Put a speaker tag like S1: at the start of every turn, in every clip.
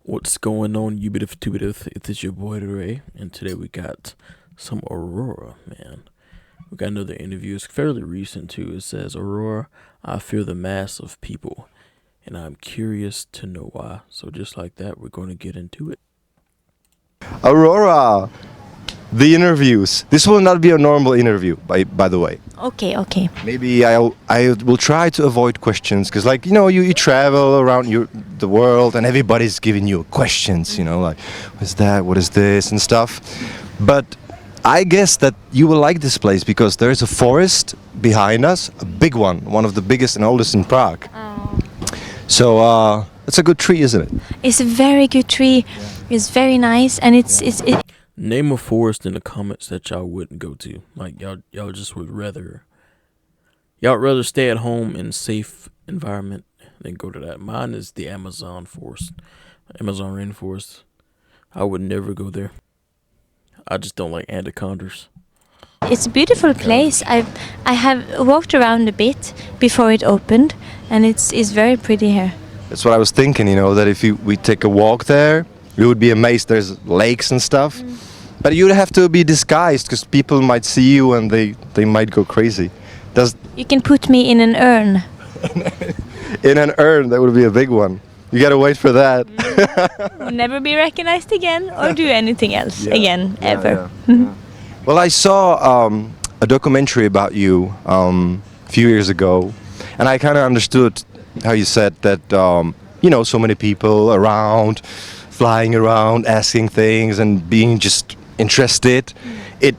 S1: What's going on, Ubitif Tubitif? It's your boy Ray, and today we got some Aurora, man. We got another interview. It's fairly recent too. It says, "Aurora, I fear the mass of people, and I'm curious to know why." So just like that, we're going to get into it.
S2: Aurora, the interviews. This will not be a normal interview, by the way.
S3: Okay.
S2: Maybe I will try to avoid questions because, like, you travel around the world and everybody's giving you questions. Like, what's that? What is this and stuff. But I guess that you will like this place because there is a forest behind us, a big one of the biggest and oldest in Prague.
S3: Oh.
S2: So it's a good tree, isn't it?
S3: It's a very good tree. Yeah. It's very nice, and it's.
S1: Name a forest in the comments that y'all wouldn't go to. Like y'all just would rather. Y'all rather stay at home in a safe environment than go to that. Mine is the Amazon forest, Amazon rainforest. I would never go there. I just don't like anacondas.
S3: It's a beautiful place. I have walked around a bit before it opened, and it's very pretty here.
S2: That's what I was thinking. That if we take a walk there, you would be amazed. There's lakes and stuff, but you'd have to be disguised because people might see you and they might go crazy.
S3: You can put me in an urn.
S2: In an urn, that would be a big one. You gotta wait for that.
S3: Will never be recognized again or do anything else again, ever.
S2: Yeah. Well, I saw a documentary about you a few years ago, and I kind of understood how you said that, so many people around, flying around, asking things and being just interested, it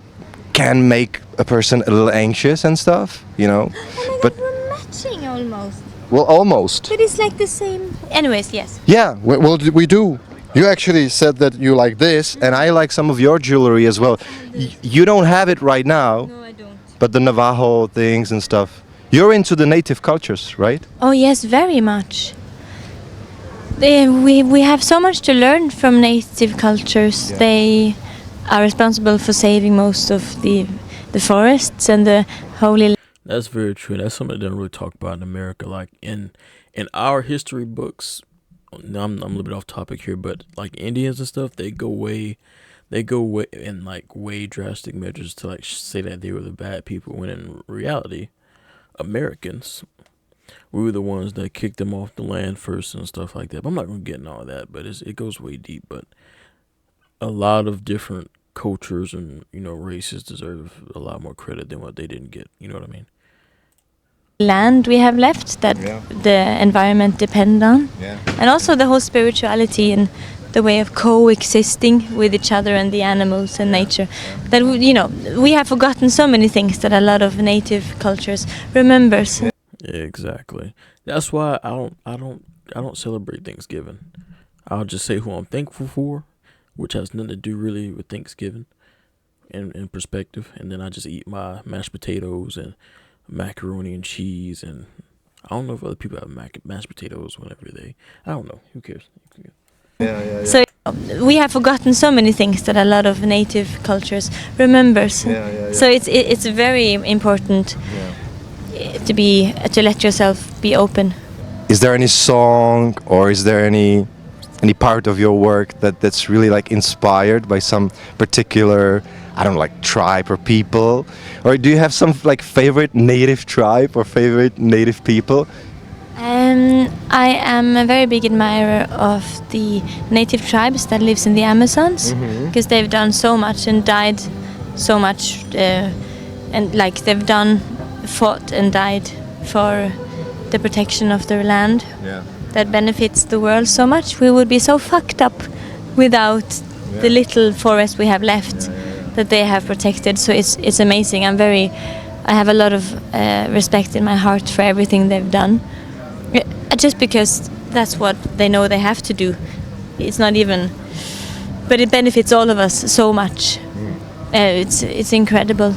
S2: can make a person a little anxious and stuff,
S3: Oh my
S2: but
S3: God, we're matching almost.
S2: Well, almost.
S3: But it's like the same. Anyways, yes.
S2: Yeah, well, we do. You actually said that you like this, and I like some of your jewelry as well. You don't have it right now.
S3: No, I don't.
S2: But the Navajo things and stuff. You're into the native cultures, right?
S3: Oh yes, very much. We have so much to learn from native cultures.
S2: Yeah.
S3: They are responsible for saving most of the forests and the holy.
S1: That's very true. That's something they don't really talk about in America. Like in our history books, now I'm a little bit off topic here, but like Indians and stuff, they go way in like way drastic measures to like say that they were the bad people, when in reality, Americans, we were the ones that kicked them off the land first and stuff like that. But I'm not gonna get into all that, but it goes way deep. But a lot of different cultures and races deserve a lot more credit than what they didn't get. You know what I mean?
S3: Land we have left that the environment depend on, and also the whole spirituality and the way of coexisting with each other and the animals and nature. That we have forgotten so many things that a lot of native cultures remembers.
S1: Yeah, exactly. That's why I don't celebrate Thanksgiving. I'll just say who I'm thankful for, which has nothing to do really with Thanksgiving in perspective, and then I just eat my mashed potatoes and macaroni and cheese, and I don't know if other people have mashed potatoes whenever I don't know, who cares.
S2: Yeah.
S3: So we have forgotten so many things that a lot of native cultures remembers.
S2: Yeah.
S3: So it's very important to let yourself be open.
S2: Is there any song or is there any part of your work that's really like inspired by some particular, I don't know, like tribe or people? Or do you have some like favorite native tribe or favorite native people?
S3: I am a very big admirer of the native tribes that lives in the Amazons, because they've done so much and died so much, and like they've fought and died for the protection of their land.
S2: Yeah.
S3: That benefits the world so much. We would be so fucked up without the little forest we have left that they have protected. So it's amazing. I have a lot of respect in my heart for everything they've done. Just because that's what they know they have to do. It's not even, but it benefits all of us so much. It's incredible.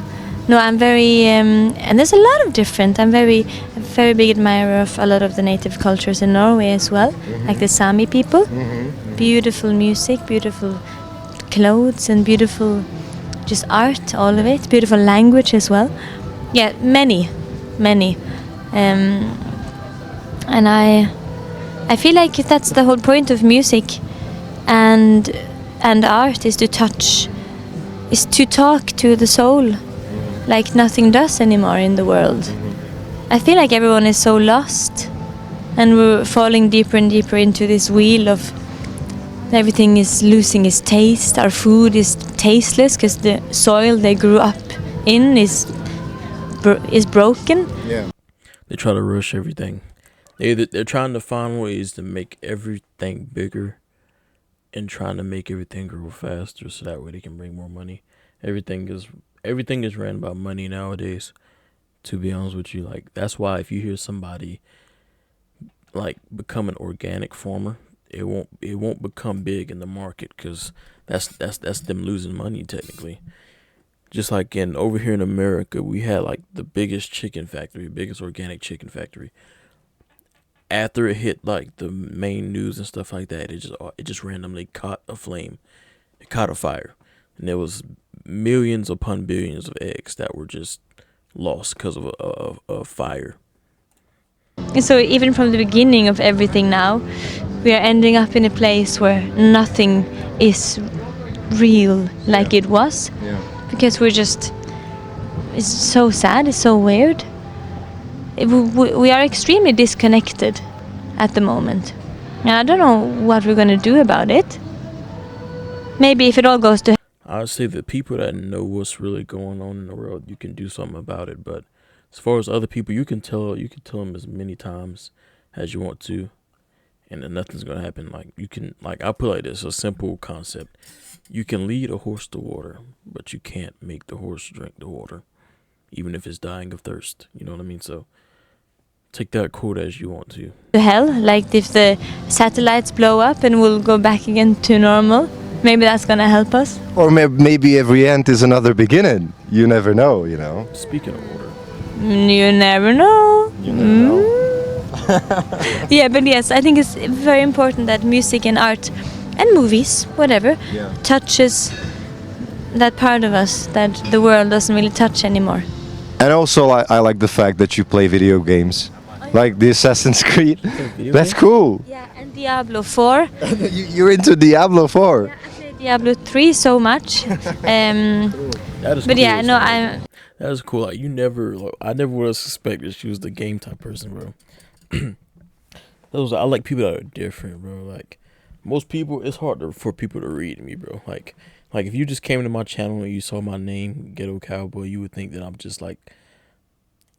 S3: No, I'm very, and there's a lot of different. I'm a very big admirer of a lot of the native cultures in Norway as well, like the Sami people. Beautiful music, beautiful clothes, and beautiful just art, all of it. Beautiful language as well. Yeah, many. And I feel like that's the whole point of music, and art is to touch, is to talk to the soul, like nothing does anymore in the world. I feel like everyone is so lost, and we're falling deeper and deeper into this wheel of everything is losing its taste. Our food is tasteless because the soil they grew up in is broken.
S2: Yeah.
S1: They try to rush everything. They're trying to find ways to make everything bigger and trying to make everything grow faster so that way they can bring more money. Everything is ran by money nowadays, to be honest with you. Like, that's why if you hear somebody like become an organic farmer, it won't become big in the market, because that's them losing money technically. Just like over here in America, we had like the biggest organic chicken factory. After it hit like the main news and stuff like that, it just randomly caught a flame. It caught a fire, and there was millions upon billions of eggs that were just lost because of a fire.
S3: So even from the beginning of everything now, we are ending up in a place where nothing is real like it was.
S2: Yeah.
S3: Because it's so sad, it's so weird. We are extremely disconnected at the moment. And I don't know what we're going to do about it. Maybe if it all goes to...
S1: I would say the people that know what's really going on in the world, you can do something about it. But as far as other people, you can tell them as many times as you want to, and then nothing's gonna happen. I put it like this: a simple concept. You can lead a horse to water, but you can't make the horse drink the water, even if it's dying of thirst. You know what I mean? So take that quote as you want to.
S3: Hell, like if the satellites blow up and we'll go back again to normal, maybe that's gonna help us.
S2: Or maybe every end is another beginning. You never know, you know.
S1: Speaking of water.
S3: You never know.
S2: You never know.
S3: Yeah, but yes, I think it's very important that music and art and movies, whatever, touches that part of us that the world doesn't really touch anymore.
S2: And also, I like the fact that you play video games, like the Assassin's Creed. That's cool.
S3: Yeah, and Diablo 4.
S2: You're into Diablo 4.
S3: Yeah, I played Diablo 3 so much.
S1: That is
S3: But
S1: cool.
S3: yeah, no, I'm...
S1: That is cool. Like, I never would have suspected she was the game type person, bro. I like people that are different, bro. Like, most people, it's hard for people to read me, bro. Like if you just came into my channel and you saw my name, Ghetto Cowboy, you would think that I'm just like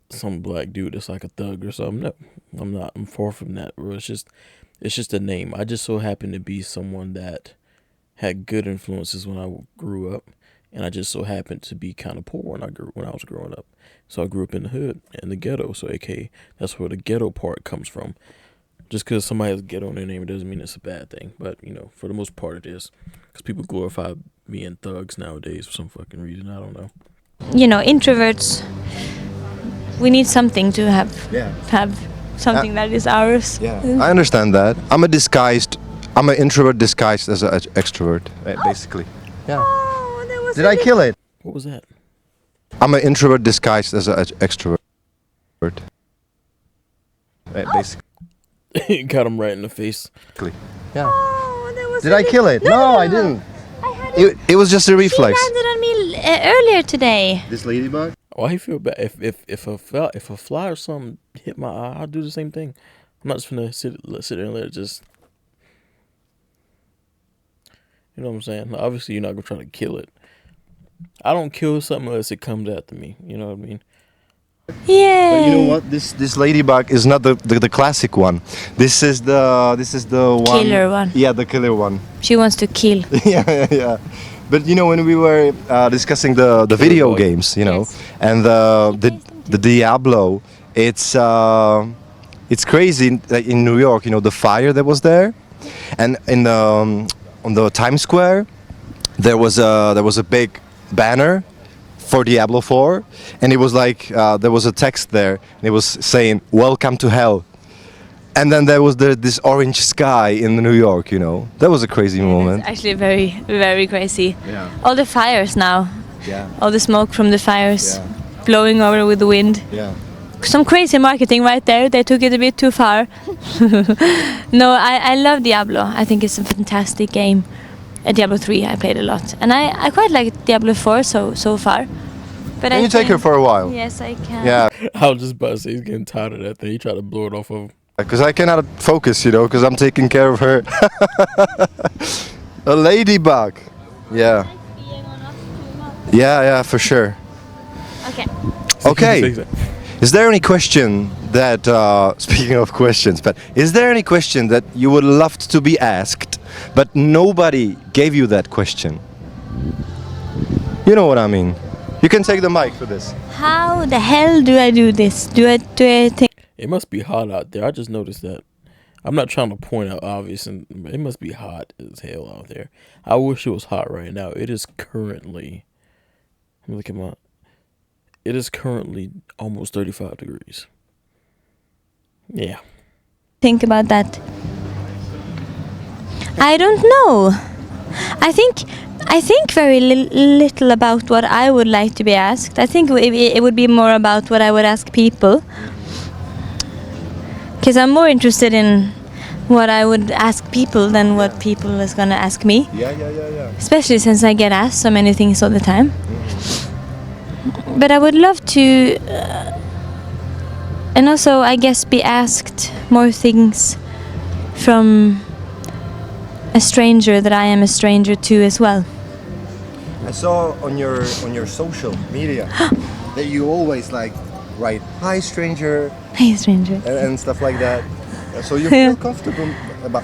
S1: some black dude that's like a thug or something. No, I'm not. I'm far from that, bro. It's just a name. I just so happen to be someone that had good influences when I grew up. And I just so happened to be kind of poor when I was growing up. So I grew up in the hood, in the ghetto. So AKA, that's where the ghetto part comes from. Just because somebody has ghetto in their name, it doesn't mean it's a bad thing. But, for the most part it is. Because people glorify being thugs nowadays for some fucking reason. I don't know.
S3: Introverts, we need something to have something that is ours.
S2: Yeah, I understand that. I'm an introvert disguised as an extrovert, basically. Yeah. Did I kill it?
S1: What was that?
S2: I'm an introvert disguised as an extrovert. Basically.
S1: Got him right in the face.
S2: Yeah. Did I kill it? No, I didn't. It was just a reflex.
S3: She landed on me earlier today.
S2: This ladybug?
S1: Why you feel bad? If a fly or something hit my eye, I'll do the same thing. I'm not just gonna sit there and let it just. You know what I'm saying? Obviously, you're not gonna try to kill it. I don't kill something unless it comes after me. You know what I mean?
S3: Yeah.
S2: But you know what? This ladybug is not the classic one. This is the one.
S3: Killer one.
S2: Yeah, the killer one.
S3: She wants to kill.
S2: yeah. But when we were discussing the video games,
S3: Yes.
S2: and the Diablo, it's crazy. Like in New York, the fire that was there, and in on the Times Square, there was a big banner for Diablo 4, and it was like there was a text there, and it was saying "Welcome to Hell," and then there was this orange sky in New York. That was a crazy moment.
S3: It's actually very, very crazy.
S2: Yeah.
S3: All the fires now.
S2: Yeah.
S3: All the smoke from the fires blowing over with the wind.
S2: Yeah.
S3: some crazy marketing right there. They took it a bit too far. No, I love Diablo. I think it's a fantastic game. Diablo 3 I played a lot, and I quite like Diablo 4 so far. But
S2: Can you take her for a while?
S3: Yes, I can.
S2: Yeah,
S1: I was just about to say he's getting tired of that thing. He tried to blow it off of him.
S2: because I cannot focus, you know, because I'm taking care of her. A ladybug. Yeah. Yeah, for sure.
S3: Okay.
S2: Okay. Is there any question that, speaking of questions, but is there any question that you would love to be asked, but nobody gave you that question? You know what I mean? You can take the mic for this.
S3: How the hell do I do this? Do I think?
S1: It must be hot out there. I just noticed that. I'm not trying to point out obvious, and it must be hot as hell out there. I wish it was hot right now. It is currently. Let me look at my. It is currently almost 35 degrees. Yeah.
S3: Think about that. I don't know. I think very little about what I would like to be asked. I think it would be more about what I would ask people. Because I'm more interested in what I would ask people than what people is gonna ask me.
S2: Yeah.
S3: Especially since I get asked so many things all the time. But I would love to, and also I guess be asked more things from a stranger that I am a stranger to as well.
S2: I saw on your social media that you always like write "Hi stranger"
S3: Hey, stranger.
S2: and stuff like that. So you feel comfortable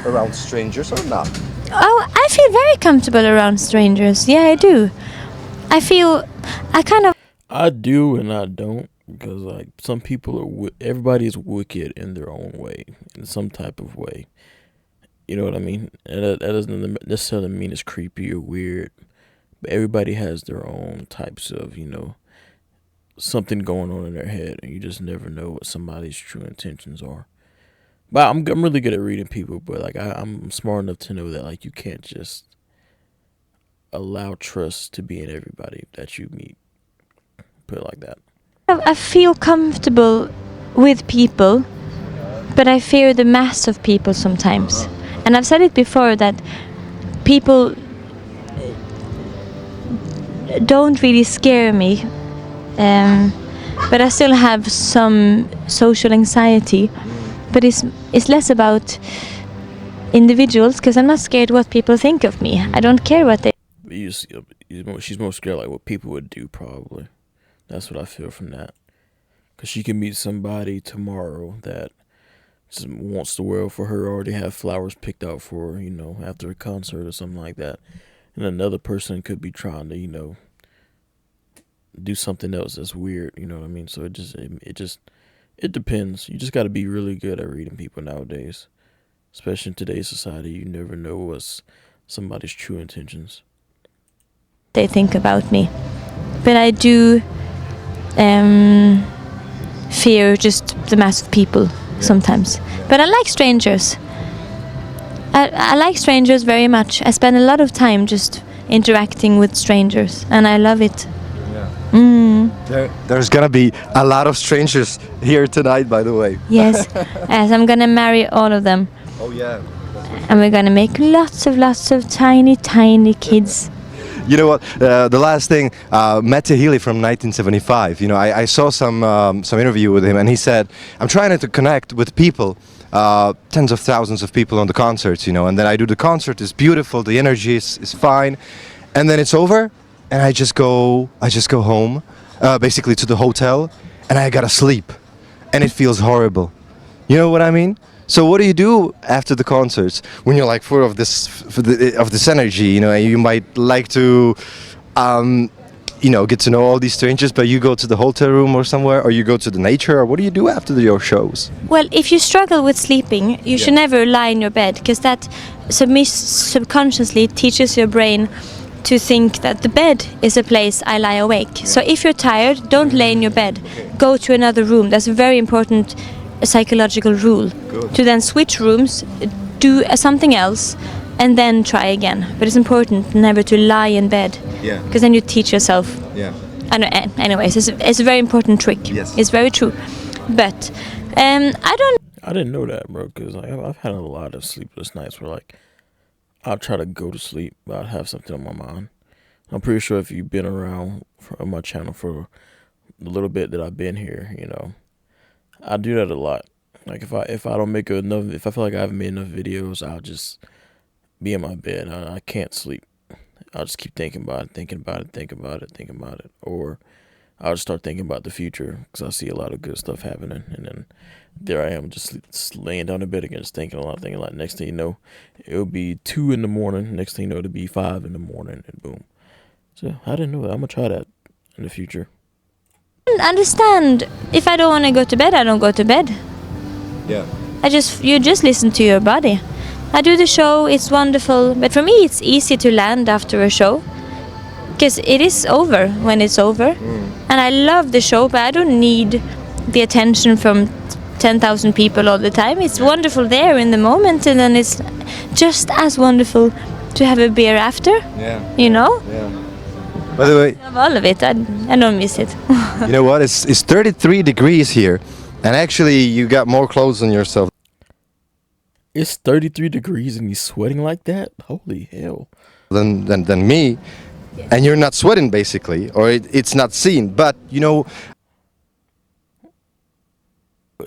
S2: around strangers or not?
S3: Oh, I feel very comfortable around strangers. Yeah, I do.
S1: I do and I don't, because like some people are everybody is wicked in their own way, in some type of way. You know what I mean? And that doesn't necessarily mean it's creepy or weird, but everybody has their own types of, you know, something going on in their head, and you just never know what somebody's true intentions are. But I'm really good at reading people, but like I'm smart enough to know that like you can't just allow trust to be in everybody that you meet. Put it like that.
S3: I feel comfortable with people, but I fear the mass of people sometimes. And I've said it before that people don't really scare me, but I still have some social anxiety. But it's less about individuals, because I'm not scared what people think of me. I don't care what they.
S1: She's more scared like what people would do, probably. That's what I feel from that. Because she can meet somebody tomorrow that just wants the world for her, already have flowers picked out for her, you know, after a concert or something like that. And another person could be trying to, you know, do something else that's weird, you know what I mean? So it depends. You just got to be really good at reading people nowadays. Especially in today's society, you never know what's somebody's true intentions.
S3: They think about me. But I do fear just the mass of people sometimes. But I like strangers. I like strangers very much. I spend a lot of time just interacting with strangers, and I love it.
S2: There's gonna be a lot of strangers here tonight, by the way.
S3: Yes, as I'm gonna marry all of them.
S2: Oh yeah.
S3: And we're gonna make lots of tiny kids.
S2: You know what? The last thing, Mette Healy from 1975. You know, I saw some interview with him, and he said, "I'm trying to connect with people, tens of thousands of people on the concerts. You know, and then I do the concert. It's beautiful. The energy is fine, and then it's over, and I just go home, basically to the hotel, and I gotta sleep, and it feels horrible. You know what I mean?" So what do you do after the concerts when you're like full of this energy? You know, and you might like to, you know, get to know all these strangers, but you go to the hotel room or somewhere, or you go to the nature, or what do you do after your shows?
S3: Well, if you struggle with sleeping, you should never lie in your bed, because that subconsciously teaches your brain to think that the bed is a place I lie awake. So if you're tired, don't lay in your bed. Go to another room. That's a very important psychological rule.
S2: Good.
S3: To then switch rooms, do something else, and then try again. But it's important never to lie in bed, because then you teach yourself.
S2: Yeah.
S3: Anyways, it's a very important trick.
S2: Yes.
S3: It's very true. But I don't.
S1: I didn't know that, bro, because like, I've had a lot of sleepless nights where like I'll try to go to sleep, but I'd have something on my mind. I'm pretty sure if you've been around on my channel for the little bit that I've been here, you know, I do that a lot. Like if I don't make enough, if I feel like I haven't made enough videos, I'll just be in my bed. I can't sleep. I'll just keep thinking about it, thinking about it, thinking about it, thinking about it, or I'll just start thinking about the future because I see a lot of good stuff happening, and then there I am just laying down in bed again, just thinking a lot, thinking a lot. Next thing you know, it'll be 2 in the morning. Next thing you know, it'll be 5 in the morning, and boom. So I didn't know that. I'm gonna try that in the future.
S3: Understand, if I don't want to go to bed, I don't go to bed.
S2: Yeah.
S3: You just listen to your body. I do the show, it's wonderful, but for me it's easy to land after a show because it is over when it's over. And I love the show, but I don't need the attention from 10,000 people all the time. It's wonderful there in the moment, and then it's just as wonderful to have a beer after.
S2: Yeah.
S3: You know?
S2: Yeah. By the way,
S3: I love all of it. I don't miss it.
S2: you know what? It's 33 degrees here, and actually you got more clothes on yourself
S1: It's 33 degrees and he's sweating like that? Holy hell.
S2: than me, and you're not sweating basically, or it's not seen. But you know,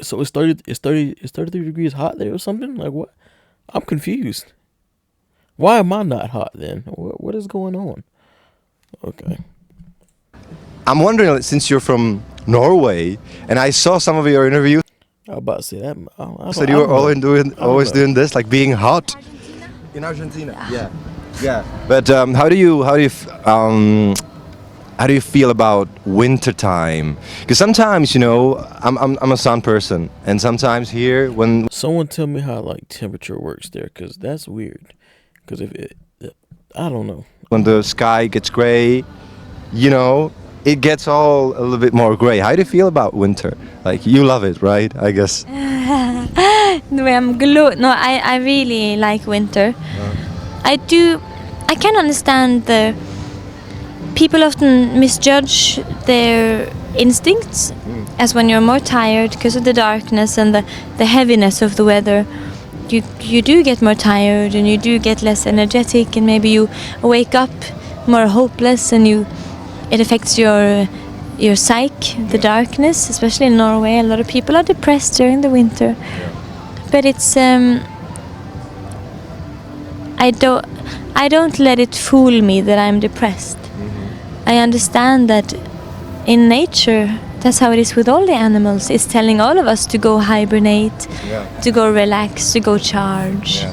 S1: So it's 33 degrees hot there or something? Like what? I'm confused. Why am I not hot then? What is going on? Okay.
S2: I'm wondering, since you're from Norway, and I saw some of your interviews.
S1: I was about to say that.
S2: So you were always doing this, like being hot. In Argentina. Yeah. Yeah. But how do you feel about winter time? Because sometimes, you know, I'm a sun person, and sometimes here when
S1: Someone tell me how like temperature works there, because that's weird. Because I don't know.
S2: when the sky gets gray, you know, it gets all a little bit more gray. How do you feel about winter? Like, you love it, right? I guess.
S3: No, I really like winter. I can understand the people often misjudge their instincts as when you're more tired because of the darkness and the heaviness of the weather. You do get more tired, and you do get less energetic, and maybe you wake up more hopeless, and it affects your psyche, the darkness, especially in Norway. A lot of people are depressed during the winter. But it's I don't let it fool me that I'm depressed. I understand that in nature, that's how it is with all the animals. It's telling all of us to go hibernate, to go relax, to go charge.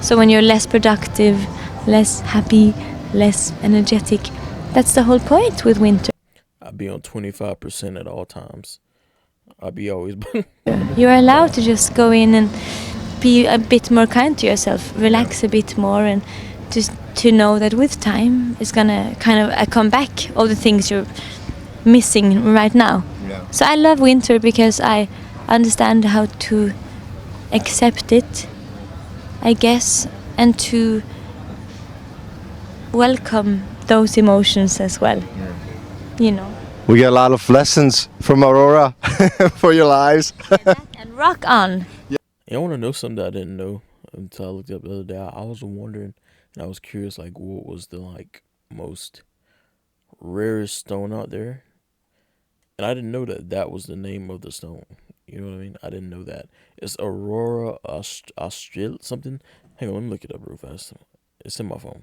S3: So when you're less productive, less happy, less energetic, that's the whole point with winter.
S1: I'll be on 25% at all times. I'll be always.
S3: You're allowed to just go in and be a bit more kind to yourself, relax a bit more, and just to know that with time it's gonna kind of come back, all the things you're missing right now. So I love winter because I understand how to accept it, I guess, and to welcome those emotions as well. You know.
S2: We get a lot of lessons from Aurora for your lives.
S3: And rock on.
S1: I want to know something that I didn't know until I looked up the other day. I was wondering, and I was curious, like, what was the like most rarest stone out there? And I didn't know that was the name of the stone. You know what I mean? I didn't know that. It's Aurora Austral something. Hang on, let me look it up real fast. It's in my phone.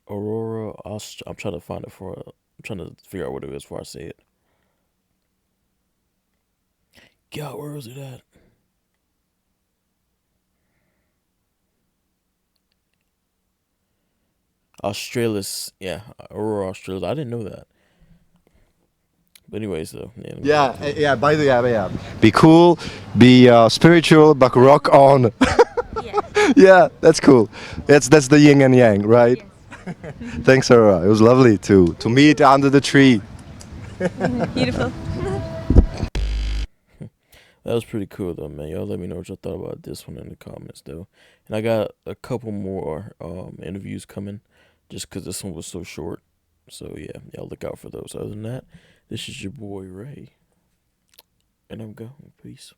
S1: Aurora I'm trying to find it I'm trying to figure out what it is before I say it. God, where is it at? Australis, yeah, Aurora Australis. I didn't know that. But anyways, though,
S2: By the way, yeah. Be cool, be spiritual, but rock on. Yeah, that's cool. That's the yin and yang, right? Yes. Thanks, Aurora. It was lovely to meet under the tree.
S3: Beautiful.
S1: That was pretty cool, though, man. Y'all let me know what y'all thought about this one in the comments, though. And I got a couple more interviews coming just because this one was so short. So, yeah, y'all look out for those. Other than that, This is your boy Ray, and I'm gone. Peace.